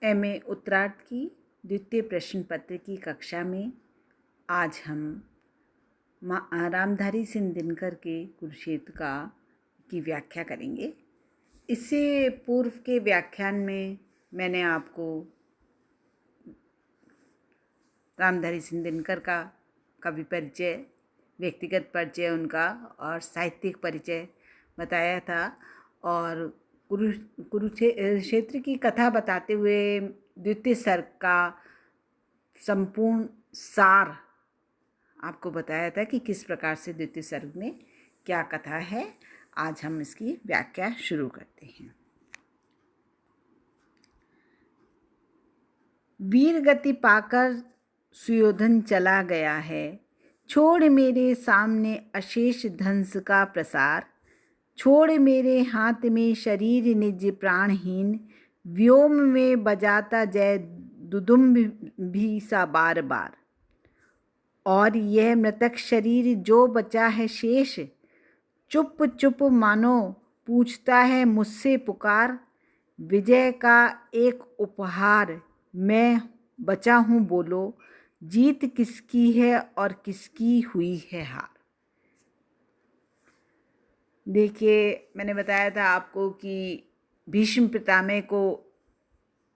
MA उत्तरार्ध की द्वितीय प्रश्न पत्र की कक्षा में आज हम रामधारी सिंह दिनकर के कुरुक्षेत्र की व्याख्या करेंगे। इससे पूर्व के व्याख्यान में मैंने आपको रामधारी सिंह दिनकर का कवि परिचय, व्यक्तिगत परिचय उनका और साहित्यिक परिचय बताया था और कुरुक्षेत्र की कथा बताते हुए द्वितीय सर्ग का संपूर्ण सार आपको बताया था कि किस प्रकार से द्वितीय सर्ग में क्या कथा है। आज हम इसकी व्याख्या शुरू करते हैं। वीर गति पाकर सुयोधन चला गया है, छोड़ मेरे सामने अशेष धंस का प्रसार। छोड़ मेरे हाथ में शरीर निज प्राणहीन, व्योम में बजाता जय दुदुम्ब भी सा बार बार। और यह मृतक शरीर जो बचा है शेष, चुप चुप मानो पूछता है मुझसे पुकार। विजय का एक उपहार मैं बचा हूँ बोलो, जीत किसकी है और किसकी हुई है हार। देखिए, मैंने बताया था आपको कि भीष्म पितामह को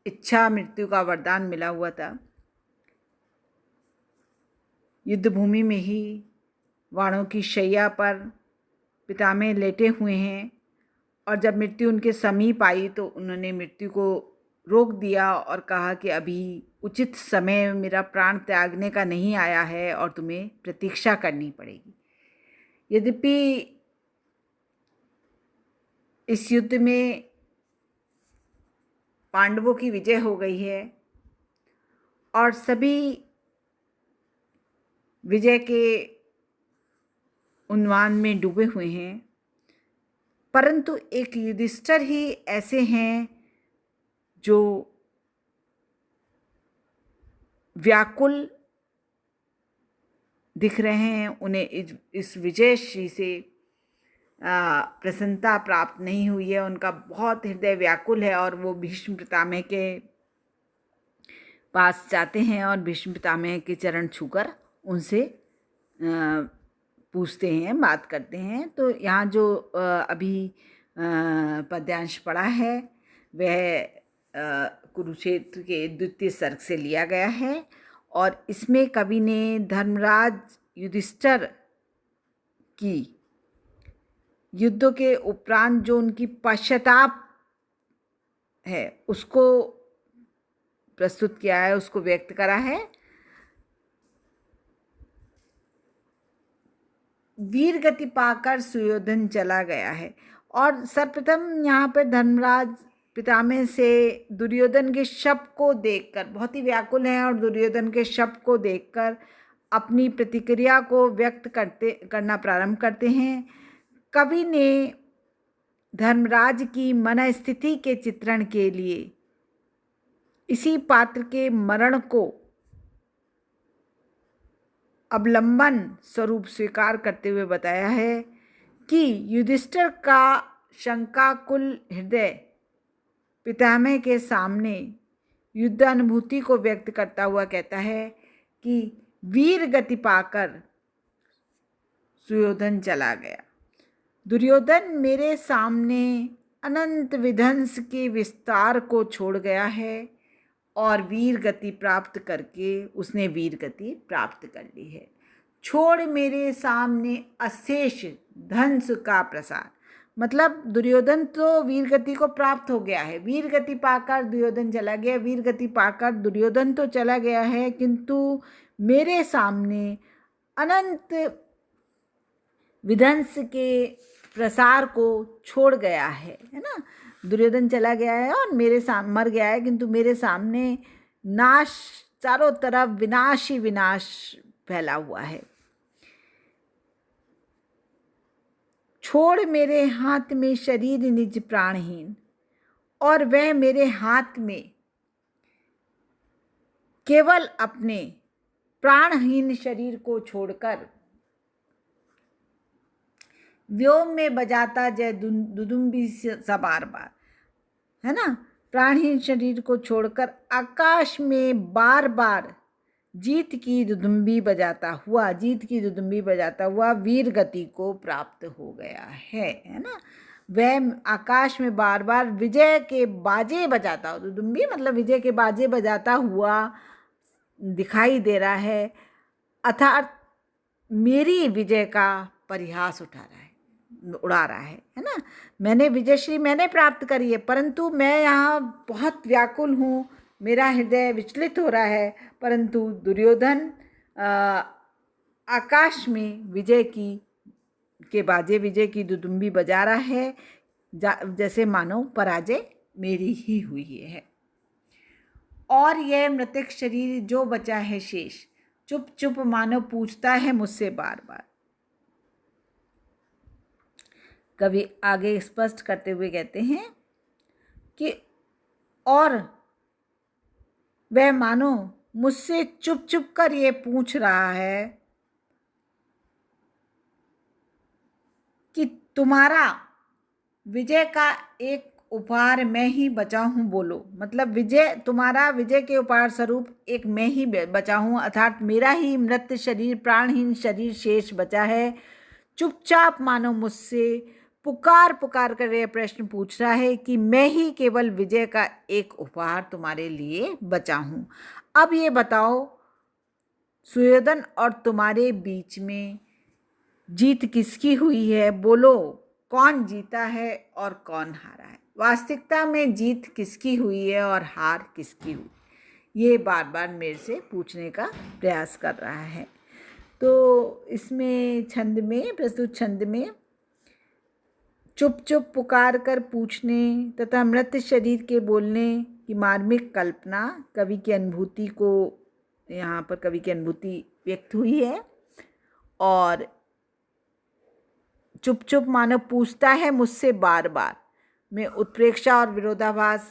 इच्छा मृत्यु का वरदान मिला हुआ था। युद्ध भूमि में ही वाणों की शैया पर पितामह लेटे हुए हैं और जब मृत्यु उनके समीप आई तो उन्होंने मृत्यु को रोक दिया और कहा कि अभी उचित समय मेरा प्राण त्यागने का नहीं आया है और तुम्हें प्रतीक्षा करनी पड़ेगी। यद्यपि इस युद्ध में पांडवों की विजय हो गई है और सभी विजय के उन्माद में डूबे हुए हैं, परंतु एक युधिष्ठिर ही ऐसे हैं जो व्याकुल दिख रहे हैं। उन्हें इस विजय श्री से प्रसन्नता प्राप्त नहीं हुई है। उनका बहुत हृदय व्याकुल है और वो भीष्म पितामह के पास जाते हैं और भीष्म पितामह के चरण छूकर उनसे पूछते हैं, बात करते हैं। तो यहाँ जो अभी पद्यांश पढ़ा है वह कुरुक्षेत्र के द्वितीय सर्ग से लिया गया है और इसमें कवि ने धर्मराज युधिष्ठिर की युद्धों के उपरांत जो उनकी पश्चाताप है उसको प्रस्तुत किया है, उसको व्यक्त करा है। वीर गति पाकर सुयोधन चला गया है और सर्वप्रथम यहाँ पर धर्मराज पितामह से दुर्योधन के शव को देखकर बहुत ही व्याकुल हैं और दुर्योधन के शव को देखकर अपनी प्रतिक्रिया को व्यक्त करना प्रारंभ करते हैं। कवि ने धर्मराज की मन स्थिति के चित्रण के लिए इसी पात्र के मरण को अवलंबन स्वरूप स्वीकार करते हुए बताया है कि युधिष्ठिर का शंकाकुल हृदय पितामह के सामने युद्धानुभूति को व्यक्त करता हुआ कहता है कि वीर गति पाकर सुयोधन चला गया। दुर्योधन मेरे सामने अनंत विध्वंस के विस्तार को छोड़ गया है और वीर गति प्राप्त करके उसने वीर गति प्राप्त कर ली है। छोड़ मेरे सामने अशेष धंस का प्रसार, मतलब दुर्योधन तो वीर गति को प्राप्त हो गया है। वीर गति पाकर दुर्योधन चला गया, वीर गति पाकर दुर्योधन तो चला गया है, किंतु मेरे सामने अनंत विध्वंस के प्रसार को छोड़ गया है ना। दुर्योधन चला गया है और मेरे सामने मर गया है, किंतु मेरे सामने नाश, चारों तरफ विनाश ही विनाश फैला हुआ है। छोड़ मेरे हाथ में शरीर निज प्राणहीन, और वह मेरे हाथ में केवल अपने प्राणहीन शरीर को छोड़कर व्योम में बजाता जय दुदुम्बी सा बार बार, है ना। प्राणहीन शरीर को छोड़कर आकाश में बार बार जीत की दुदुम्बी बजाता हुआ वीर गति को प्राप्त हो गया है ना। वह आकाश में बार बार विजय के बाजे बजाता हुआ, दुदुम्बी मतलब विजय के बाजे बजाता हुआ दिखाई दे रहा है, अर्थात मेरी विजय का परिहास उड़ा रहा है ना। मैंने विजयश्री मैंने प्राप्त करी है, परंतु मैं यहाँ बहुत व्याकुल हूँ, मेरा हृदय विचलित हो रहा है, परंतु दुर्योधन आकाश में विजय की दुदुम्बी बजा रहा है, जैसे मानो पराजय मेरी ही हुई है। और यह मृतक शरीर जो बचा है शेष, चुप चुप मानो पूछता है मुझसे बार बार। कवि आगे स्पष्ट करते हुए कहते हैं कि और वह मानो मुझसे चुप चुप कर ये पूछ रहा है कि तुम्हारा विजय का एक उपहार मैं ही बचा हूँ, बोलो। मतलब तुम्हारा विजय के उपहार स्वरूप एक मैं ही बचा हूँ, अर्थात मेरा ही मृत शरीर, प्राणहीन शरीर शेष बचा है। चुपचाप मानो मुझसे पुकार कर यह प्रश्न पूछ रहा है कि मैं ही केवल विजय का एक उपहार तुम्हारे लिए बचा हूँ। अब ये बताओ सुयोधन और तुम्हारे बीच में जीत किसकी हुई है, बोलो। कौन जीता है और कौन हारा है? वास्तविकता में जीत किसकी हुई है और हार किसकी हुई, ये बार बार मेरे से पूछने का प्रयास कर रहा है। तो इसमें प्रस्तुत छंद में चुप चुप पुकार कर पूछने तथा मृत शरीर के बोलने की मार्मिक कल्पना, कवि की अनुभूति को यहाँ पर कवि की अनुभूति व्यक्त हुई है। और चुप चुप मानो पूछता है मुझसे बार बार में उत्प्रेक्षा और विरोधाभास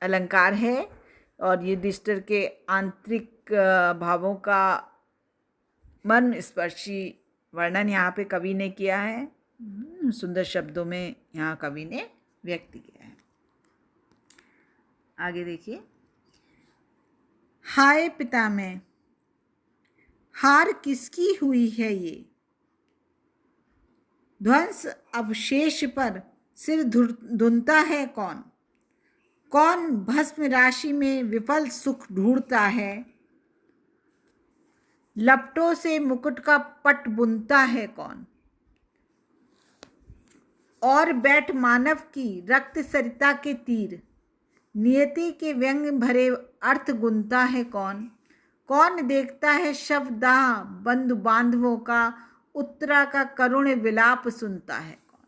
अलंकार है, और युधिष्ठिर के आंतरिक भावों का मन स्पर्शी वर्णन यहाँ पे कवि ने किया है, सुंदर शब्दों में यहाँ कवि ने व्यक्त किया है। आगे देखिए, हाय पितामह, हार किसकी हुई है ये, ध्वंस अवशेष पर सिर धुनता है कौन, कौन भस्म राशि में विफल सुख ढूंढता है, लपटों से मुकुट का पट बुनता है कौन, और बैठ मानव की रक्त सरिता के तीर, नियति के व्यंग भरे अर्थ गुनता है कौन, कौन देखता है शवदाह बंधु बांधवों का, उत्तरा का करुण विलाप सुनता है कौन।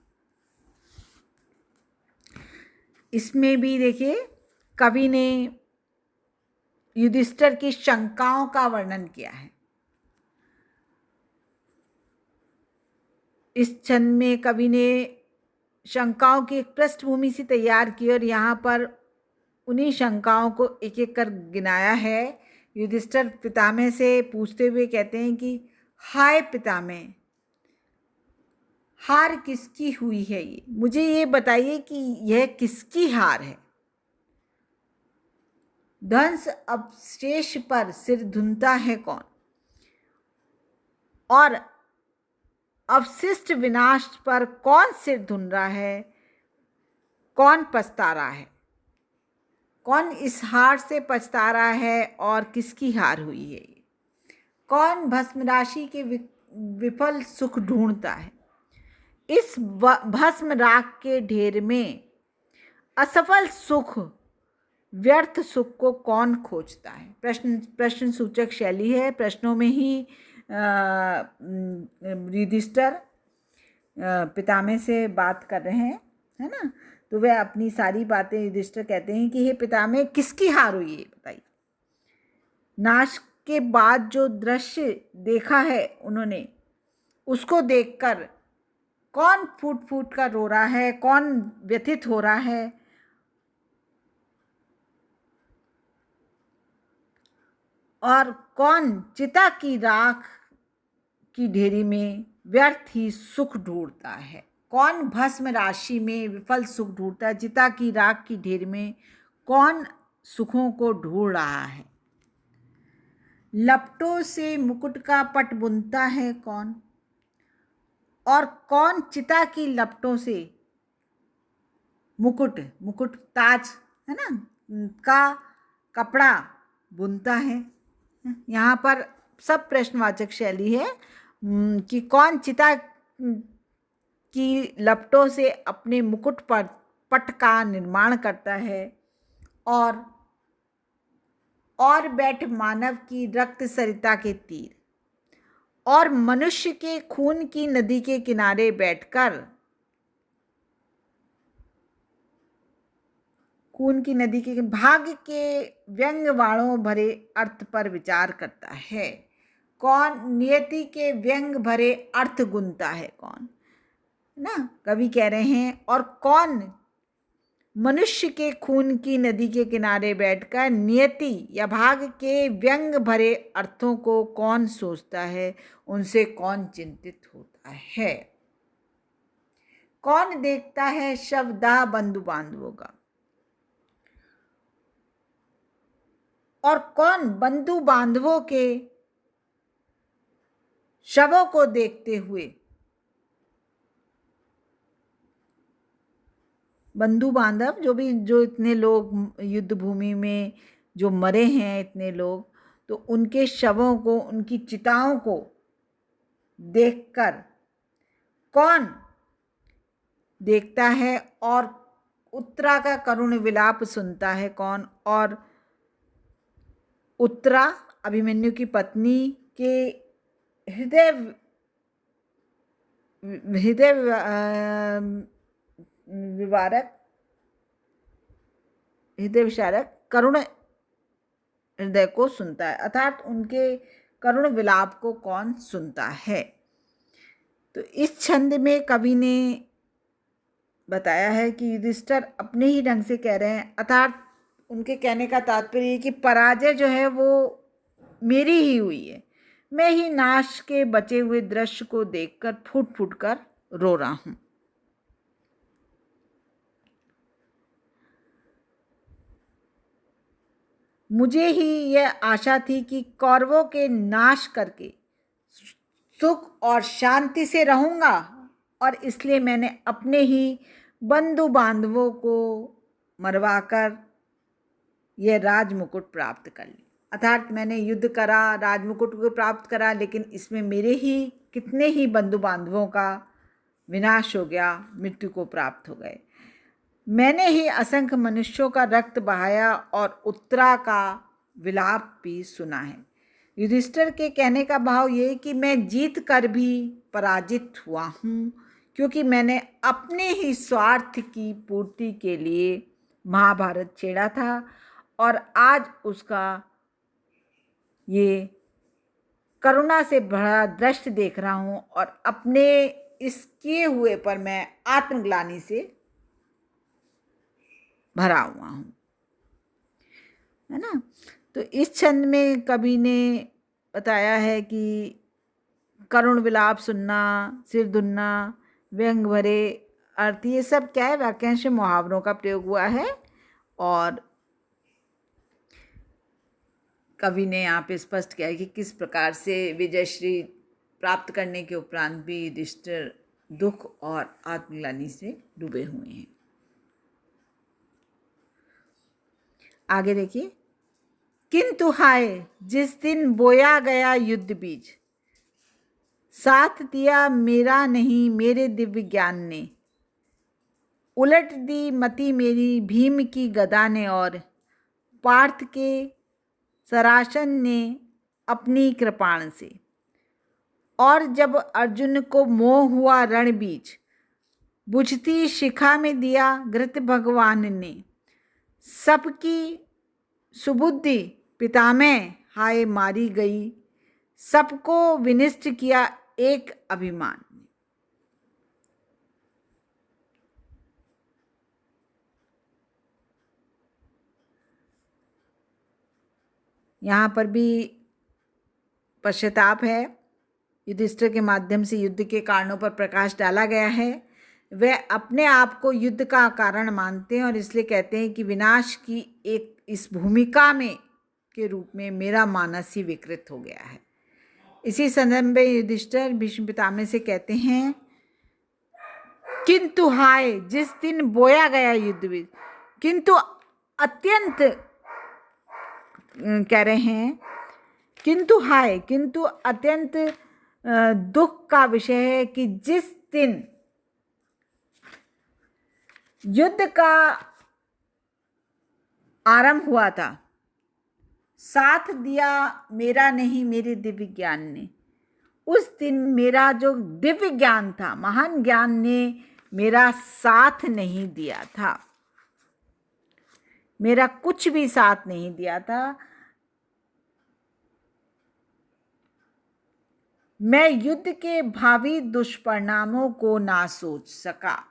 इसमें भी देखिए कवि ने युधिष्ठिर की शंकाओं का वर्णन किया है। इस छंद में कवि ने शंकाओं की एक पृष्ठभूमि से तैयार की और यहाँ पर उन्हीं शंकाओं को एक एक कर गिनाया है। युधिष्ठिर पितामह से पूछते हुए कहते हैं कि हाय पितामह, हार किसकी हुई है ये, मुझे ये बताइए कि यह किसकी हार है। ध्वंस अवशेष पर सिर धुनता है कौन, और अवशिष्ट विनाश पर कौन सिर धुन रहा है, कौन पछता रहा है, कौन इस हार से पछता रहा है और किसकी हार हुई है ये, कौन भस्म राशि के विफल सुख ढूंढता है, इस भस्म राख के ढेर में असफल सुख, व्यर्थ सुख को कौन खोजता है। प्रश्न सूचक शैली है। प्रश्नों में ही युधिष्ठिर पितामह से बात कर रहे हैं, है ना। तो वह अपनी सारी बातें युधिष्ठिर कहते हैं कि हे पितामह, किसकी हार हुई है बताइए। नाश के बाद जो दृश्य देखा है उन्होंने, उसको देखकर कौन फूट फूट कर रो रहा है, कौन व्यथित हो रहा है, और कौन चिता की राख की ढेरी में व्यर्थ ही सुख ढूंढता है। कौन भस्म राशि में विफल सुख ढूंढता है? चिता की राख की ढेर में कौन सुखों को ढूंढ रहा है? लपटों से मुकुट का पट बुनता है कौन? और कौन चिता की लपटों से मुकुट, मुकुट ताज है ना, का कपड़ा बुनता है? यहाँ पर सब प्रश्नवाचक शैली है कि कौन चिता की लपटों से अपने मुकुट पर पट का निर्माण करता है, और बैठ मानव की रक्त सरिता के तीर, और मनुष्य के खून की नदी के किनारे बैठकर खून की नदी के भाग्य के व्यंग वाणों भरे अर्थ पर विचार करता है। कौन नियति के व्यंग भरे अर्थ गुनता है? कौन ना, कवि कह रहे हैं। और कौन मनुष्य के खून की नदी के किनारे बैठकर नियति या भाग्य के व्यंग भरे अर्थों को कौन सोचता है, उनसे कौन चिंतित होता है? कौन देखता है शवदाह बंधु बांधवों का, और कौन बंधु बांधवों के शवों को देखते हुए, बंधु बांधव जो इतने लोग युद्ध भूमि में जो मरे हैं, इतने लोग, तो उनके शवों को, उनकी चिताओं को देखकर कौन देखता है और उत्तरा का करुण विलाप सुनता है? कौन? और उत्तरा अभिमन्यु की पत्नी के हृदय विशारक करुण हृदय को सुनता है, अर्थात उनके करुण विलाप को कौन सुनता है? तो इस छंद में कवि ने बताया है कि युधिष्ठिर अपने ही ढंग से कह रहे हैं, अर्थात उनके कहने का तात्पर्य कि पराजय जो है वो मेरी ही हुई है, मैं ही नाश के बचे हुए दृश्य को देखकर फूट फूट कर रो रहा हूं। मुझे ही यह आशा थी कि कौरवों के नाश करके सुख और शांति से रहूंगा, और इसलिए मैंने अपने ही बंधु बांधवों को मरवाकर यह राजमुकुट प्राप्त कर ली। अर्थात मैंने युद्ध करा, राजमुकुट को प्राप्त करा, लेकिन इसमें मेरे ही कितने ही बंधु बांधवों का विनाश हो गया, मृत्यु को प्राप्त हो गए। मैंने ही असंख्य मनुष्यों का रक्त बहाया और उत्तरा का विलाप भी सुना है। युधिष्ठिर के कहने का भाव ये कि मैं जीत कर भी पराजित हुआ हूँ, क्योंकि मैंने अपने ही स्वार्थ की पूर्ति के लिए महाभारत छेड़ा था, और आज उसका ये करुणा से भरा दृश्य देख रहा हूँ, और अपने इस किए हुए पर मैं आत्मग्लानि से भरा हुआ हूँ, है ना। तो इस छंद में कवि ने बताया है कि करुण विलाप सुनना, सिर धुनना, व्यंग भरे अर्थ, ये सब क्या है, वाक्यांश मुहावरों का प्रयोग हुआ है। और कवि ने यहाँ पे स्पष्ट किया है कि किस प्रकार से विजयश्री प्राप्त करने के उपरांत भी युधिष्ठिर दुख और आत्मग्लानि से डूबे हुए हैं। आगे देखिए। किंतु हाय जिस दिन बोया गया युद्ध बीज, साथ दिया मेरा नहीं मेरे दिव्य ज्ञान ने, उलट दी मति मेरी भीम की गदा ने, और पार्थ के सरासन ने अपनी कृपाण से। और जब अर्जुन को मोह हुआ रण बीज, बुझती शिखा में दिया घृत भगवान ने, सबकी सुबुद्धि पितामह हाय मारी गई, सबको विनिष्ट किया एक अभिमान। यहाँ पर भी पश्चाताप है, युधिष्ठिर के माध्यम से युद्ध के कारणों पर प्रकाश डाला गया है, वे अपने आप को युद्ध का कारण मानते हैं और इसलिए कहते हैं कि विनाश की एक इस भूमिका में के रूप में मेरा मानस ही विकृत हो गया है। इसी संदर्भ में युधिष्ठिर भीष्म पितामह से कहते हैं, किंतु हाय जिस दिन बोया गया युद्ध में, किंतु अत्यंत कह रहे हैं, किंतु हाय, किंतु अत्यंत दुख का विषय है कि जिस दिन युद्ध का आरंभ हुआ था, साथ दिया मेरा नहीं मेरे दिव्य ज्ञान ने। उस दिन मेरा जो दिव्य ज्ञान था, महान ज्ञान ने मेरा साथ नहीं दिया था, मेरा कुछ भी साथ नहीं दिया था। मैं युद्ध के भावी दुष्परिणामों को ना सोच सका।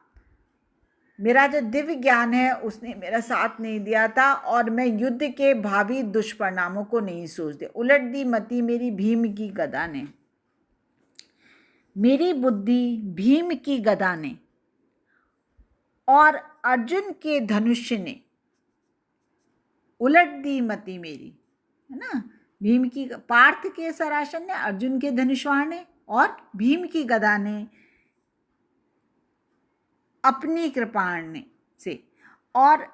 मेरा जो दिव्य ज्ञान है उसने मेरा साथ नहीं दिया था और मैं युद्ध के भावी दुष्परिणामों को नहीं सोचती। उलट दी मति मेरी भीम की गदा ने, मेरी बुद्धि भीम की गदा ने और अर्जुन के धनुष ने उलट दी मति मेरी, है ना। भीम की, पार्थ के सरासन ने, अर्जुन के धनुष्वाण ने और भीम की गदा ने अपनी कृपाण से। और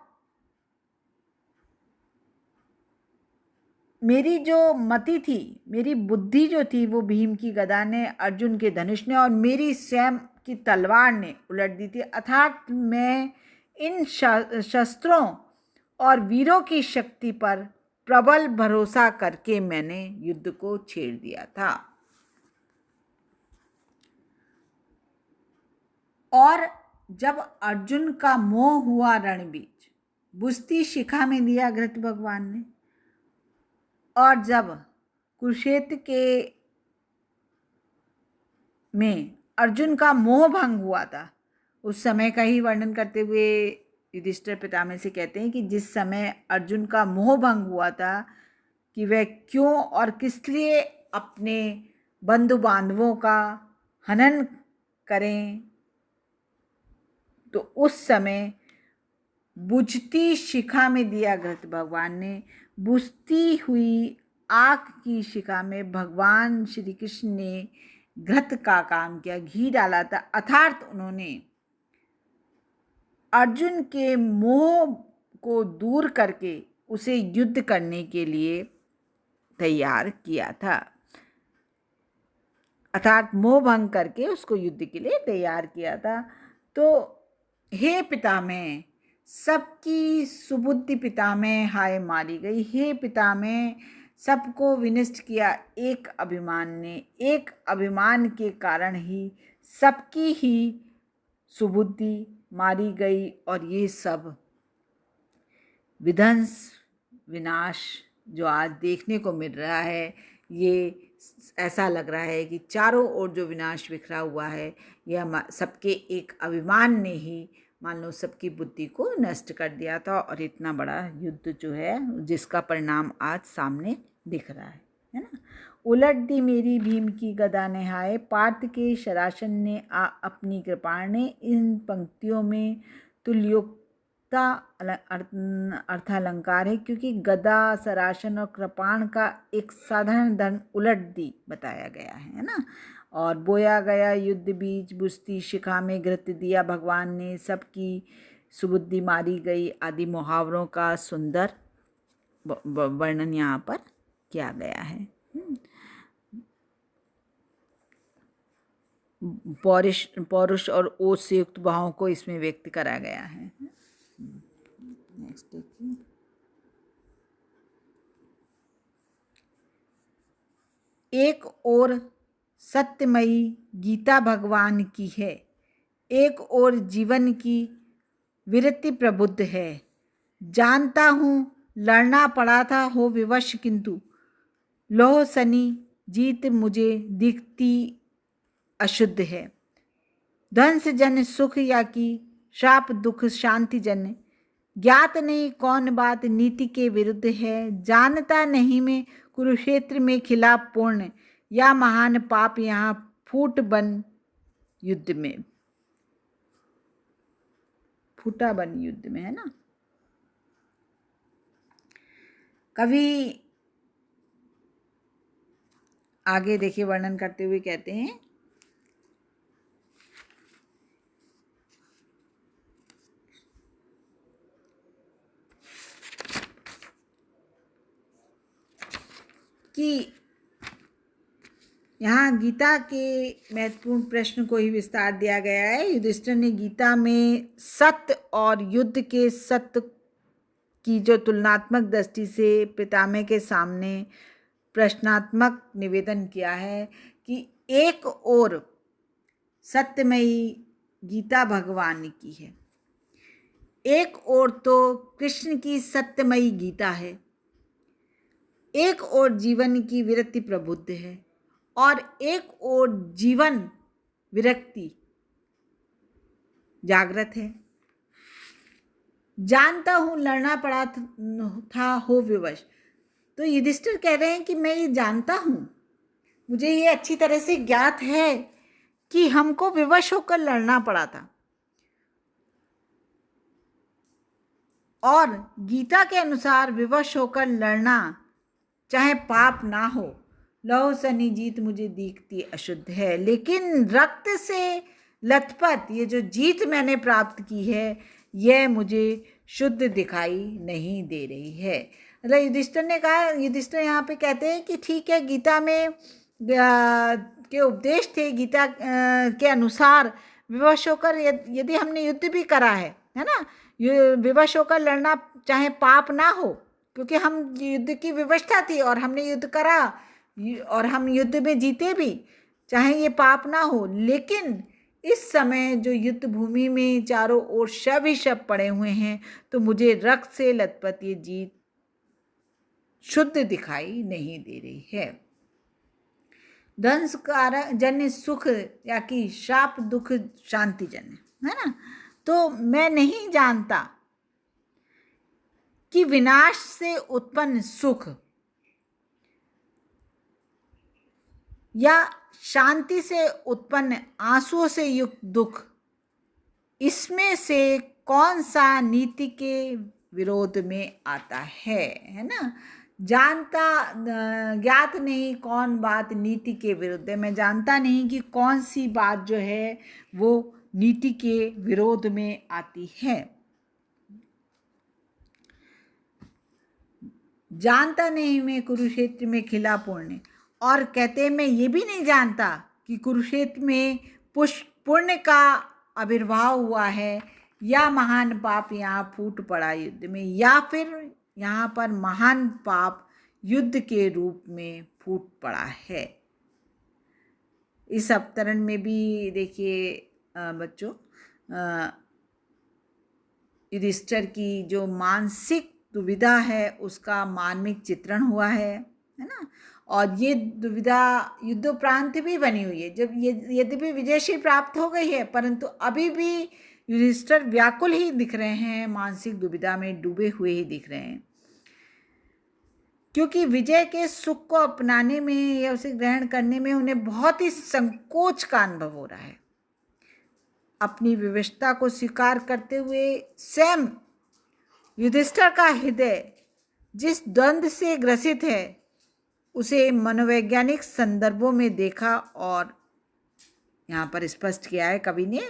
मेरी जो मति थी, मेरी बुद्धि जो थी वो भीम की गदा ने, अर्जुन के धनुष ने और मेरी स्वयं की तलवार ने उलट दी थी। अर्थात मैं इन शस्त्रों और वीरों की शक्ति पर प्रबल भरोसा करके मैंने युद्ध को छेड़ दिया था। और जब अर्जुन का मोह हुआ रणबीच, बुझती शिखा में दिया घृत भगवान ने। और जब कुरुक्षेत्र के में अर्जुन का मोह भंग हुआ था, उस समय का ही वर्णन करते हुए युधिष्ठिर पितामह से कहते हैं कि जिस समय अर्जुन का मोह भंग हुआ था कि वह क्यों और किस लिए अपने बंधु बांधवों का हनन करें, तो उस समय बुझती शिखा में दिया घृत भगवान ने, बुझती हुई आग की शिखा में भगवान श्री कृष्ण ने घृत का काम किया, घी डाला था। अर्थात उन्होंने अर्जुन के मोह को दूर करके उसे युद्ध करने के लिए तैयार किया था। अर्थात मोह भंग करके उसको युद्ध के लिए तैयार किया था। तो हे पितामह, सबकी सुबुद्धि पितामह हाय मारी गई। हे पितामह, सबको विनष्ट किया एक अभिमान ने। एक अभिमान के कारण ही सबकी ही सुबुद्धि मारी गई और ये सब विध्वंस विनाश जो आज देखने को मिल रहा है, ये ऐसा लग रहा है कि चारों ओर जो विनाश बिखरा हुआ है, यह सबके एक अभिमान ने ही मान लो सबकी बुद्धि को नष्ट कर दिया था। और इतना बड़ा युद्ध जो है जिसका परिणाम आज सामने दिख रहा है ना। उलट दी मेरी भीम की गदा ने हाय, पार्थ के शरासन ने अपनी कृपा ने। इन पंक्तियों में तुल्योक्ता अर्थालंकार है, क्योंकि गदा, सरासन और कृपाण का एक साधारण धर्म उलट दी बताया गया है ना। और बोया गया युद्ध बीज, बुझती शिखा में घृत दिया भगवान ने, सबकी सुबुद्धि मारी गई आदि मुहावरों का सुंदर वर्णन यहाँ पर किया गया है। पौरुष और ओज से युक्त भावों को इसमें व्यक्त करा गया है। नेक्स्ट देखिए। एक और सत्यमयी गीता भगवान की है, एक और जीवन की विरति प्रबुद्ध है। जानता हूँ लड़ना पड़ा था हो विवश, किंतु लोह सनी जीत मुझे दिखती अशुद्ध है। ध्वंस जन सुख या की श्राप दुख शांति जन, ज्ञात नहीं कौन बात नीति के विरुद्ध है। जानता नहीं मैं कुरुक्षेत्र में खिला पूर्ण, या महान पाप यहाँ फूट बन युद्ध में। फूटा बन युद्ध में, है ना। कवि आगे देखिए वर्णन करते हुए कहते हैं, कि यहाँ गीता के महत्वपूर्ण प्रश्न को ही विस्तार दिया गया है। युधिष्ठिर ने गीता में सत्य और युद्ध के सत्य की जो तुलनात्मक दृष्टि से पितामह के सामने प्रश्नात्मक निवेदन किया है कि एक ओर सत्यमयी गीता भगवान की है, एक ओर तो कृष्ण की सत्यमयी गीता है, एक ओर जीवन की विरक्ति प्रबुद्ध है और एक ओर जीवन विरक्ति जागृत है। जानता हूं लड़ना पड़ा था हो विवश। तो युधिष्ठिर कह रहे हैं कि मैं ये जानता हूं, मुझे ये अच्छी तरह से ज्ञात है कि हमको विवश होकर लड़ना पड़ा था। और गीता के अनुसार विवश होकर लड़ना चाहे पाप ना हो, लहो सनी जीत मुझे दिखती अशुद्ध है, लेकिन रक्त से लथपथ ये जो जीत मैंने प्राप्त की है यह मुझे शुद्ध दिखाई नहीं दे रही है। मतलब युधिष्ठिर ने कहा, युधिष्ठिर यहाँ पे कहते हैं कि ठीक है, गीता में के उपदेश थे, गीता के अनुसार विवश होकर यदि हमने युद्ध भी करा है ना, विवश होकर लड़ना चाहे पाप ना हो, क्योंकि हम युद्ध की विवशता थी और हमने युद्ध करा और हम युद्ध में जीते भी, चाहे ये पाप ना हो। लेकिन इस समय जो युद्ध भूमि में चारों ओर शव ही शव पड़े हुए हैं, तो मुझे रक्त से लथपथ ये जीत शुद्ध दिखाई नहीं दे रही है। ध्वंस जन्य सुख या कि शाप दुख शांति जन्य, है ना। तो मैं नहीं जानता कि विनाश से उत्पन्न सुख या शांति से उत्पन्न आंसुओं से युक्त दुख, इसमें से कौन सा नीति के विरोध में आता है ना। जानता ज्ञात नहीं कौन बात नीति के विरुद्ध है। मैं जानता नहीं कि कौन सी बात जो है वो नीति के विरोध में आती है। जानता नहीं मैं कुरुक्षेत्र में खिला पुण्य, और कहते मैं ये भी नहीं जानता कि कुरुक्षेत्र में पुण्य का आविर्भाव हुआ है या महान पाप यहाँ फूट पड़ा युद्ध में, या फिर यहाँ पर महान पाप युद्ध के रूप में फूट पड़ा है। इस अवतरण में भी देखिए बच्चों, युधिष्ठिर की जो मानसिक दुविधा है उसका मार्मिक चित्रण हुआ है ना। और ये दुविधा युद्धोपरांत भी बनी हुई है। जब यद्यपि विजयश्री प्राप्त हो गई है, परंतु अभी भी युधिष्ठिर व्याकुल ही दिख रहे हैं, मानसिक दुविधा में डूबे हुए ही दिख रहे हैं, क्योंकि विजय के सुख को अपनाने में या उसे ग्रहण करने में उन्हें बहुत ही संकोच का अनुभव हो रहा है। अपनी विवशता को स्वीकार करते हुए स्वयं युधिष्ठिर का हृदय जिस द्वंद्व से ग्रसित है उसे मनोवैज्ञानिक संदर्भों में देखा, और यहाँ पर स्पष्ट किया है कवि ने।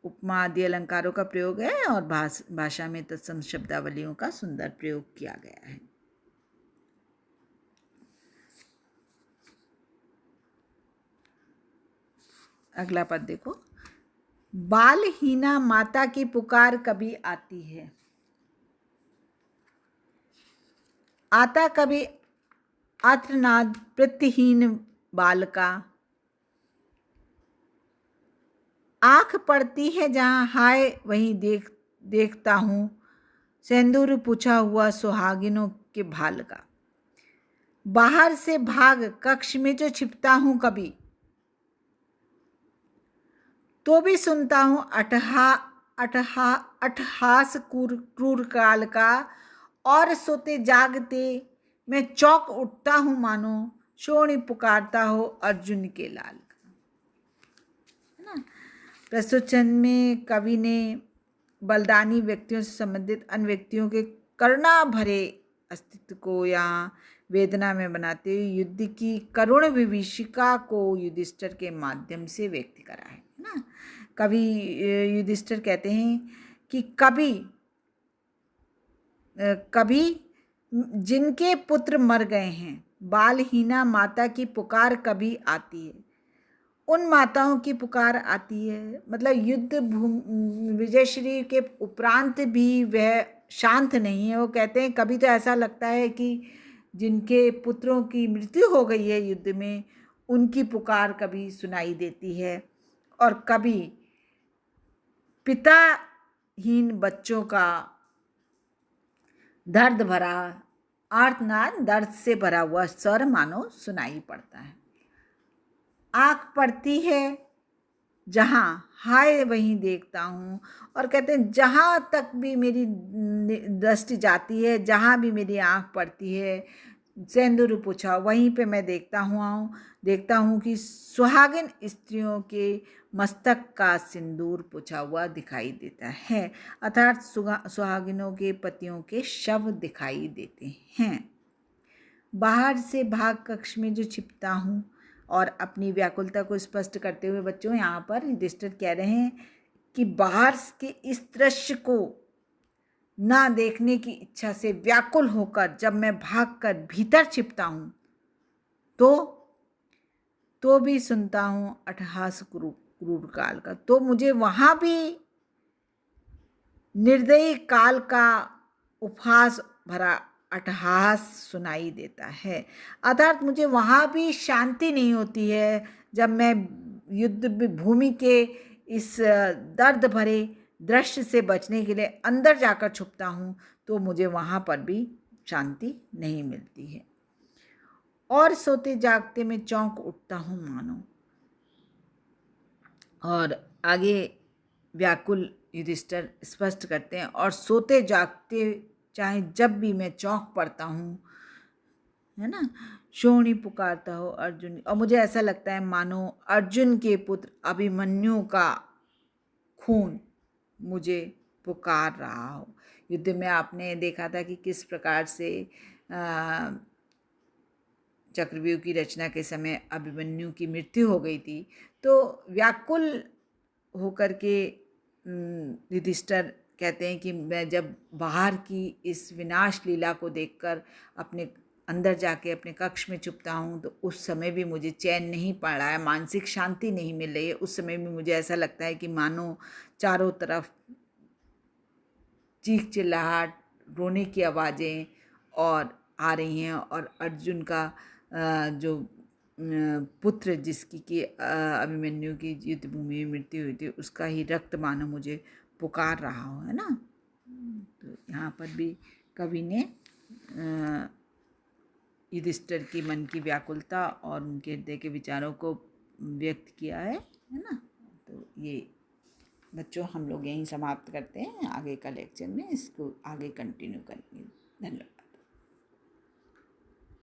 उपमा आदि अलंकारों का प्रयोग है और भाषा में तत्सम शब्दावलियों का सुंदर प्रयोग किया गया है। अगला पद देखो, बालहीना माता की पुकार कभी आती है, आता कभी आर्तनाद प्रतिहीन बाल का, आँख पड़ती है जहाँ हाय वहीं देखता हूँ सिंदूर पूछा हुआ सुहागिनों के भाल का। बाहर से भाग कक्ष में जो छिपता हूँ कभी, तो भी सुनता हूँ अट्टहास क्रूर काल का, और सोते जागते मैं चौंक उठता हूँ मानो शोणी पुकारता हो अर्जुन के लाल का, है ना। प्रस्तुत छंद में कवि ने बलिदानी व्यक्तियों से संबंधित अन्य व्यक्तियों के करुणा भरे अस्तित्व को या वेदना में बनाते हुए युद्ध की करुण विभीषिका को युधिष्ठिर के माध्यम से व्यक्त करा है ना। कवि युधिष्ठिर कहते हैं कि कभी जिनके पुत्र मर गए हैं, बालहीना माता की पुकार कभी आती है, उन माताओं की पुकार आती है। मतलब युद्ध विजयश्री के उपरांत भी वह शांत नहीं है। वो कहते हैं कभी तो ऐसा लगता है कि जिनके पुत्रों की मृत्यु हो गई है युद्ध में, उनकी पुकार कभी सुनाई देती है, और कभी पिताहीन बच्चों का दर्द भरा आर्तनाद, दर्द से भरा हुआ स्वर मानो सुनाई पड़ता है। आँख पड़ती है जहाँ, हाय वहीं देखता हूँ। और कहते हैं जहाँ तक भी मेरी दृष्टि जाती है, जहाँ भी मेरी आँख पड़ती है, सिंदूर पोछा वहीं पे मैं देखता हूँ कि सुहागिन स्त्रियों के मस्तक का सिंदूर पोछा हुआ दिखाई देता है, अर्थात सुहागिनों के पतियों के शव दिखाई देते हैं। बाहर से भाग कक्ष में जो छिपता हूँ और अपनी व्याकुलता को स्पष्ट करते हुए बच्चों यहाँ पर युधिष्ठिर कह रहे हैं कि बाहर के इस दृश्य को ना देखने की इच्छा से व्याकुल होकर जब मैं भागकर भीतर छिपता हूँ तो भी सुनता हूँ अट्टहास क्रूर काल का। तो मुझे वहाँ भी निर्दयी काल का उपहास भरा अट्टहास सुनाई देता है, अर्थात मुझे वहाँ भी शांति नहीं होती है। जब मैं युद्ध भूमि के इस दर्द भरे दृश्य से बचने के लिए अंदर जाकर छुपता हूँ तो मुझे वहाँ पर भी शांति नहीं मिलती है, और सोते जागते मैं चौंक उठता हूँ मानो। और आगे व्याकुल युधिष्ठिर स्पष्ट करते हैं, और सोते जागते चाहे जब भी मैं चौंक पड़ता हूँ, है ना, शोणी पुकारता हो अर्जुन। और मुझे ऐसा लगता है मानो अर्जुन के पुत्र अभिमन्यु का खून मुझे पुकार रहा हो। युद्ध में आपने देखा था कि किस प्रकार से चक्रव्यूह की रचना के समय अभिमन्यु की मृत्यु हो गई थी। तो व्याकुल होकर के युधिष्ठिर कहते हैं कि मैं जब बाहर की इस विनाश लीला को देखकर अपने अंदर जाके अपने कक्ष में छुपता हूँ तो उस समय भी मुझे चैन नहीं पड़ रहा है, मानसिक शांति नहीं मिल रही है। उस समय भी मुझे ऐसा लगता है कि मानो चारों तरफ चीख चिल्लाहट, रोने की आवाज़ें और आ रही हैं, और अर्जुन का जो पुत्र जिसकी कि अभिमन्यु की युद्ध भूमि में मृत्यु हुई थी, उसका ही रक्त मानो मुझे पुकार रहा हो, है ना। तो यहाँ पर भी कवि ने युधिष्ठिर की मन की व्याकुलता और उनके हृदय के विचारों को व्यक्त किया है ना। तो ये बच्चों हम लोग यहीं समाप्त करते हैं, आगे का लेक्चर में इसको आगे कंटिन्यू करेंगे। धन्यवाद।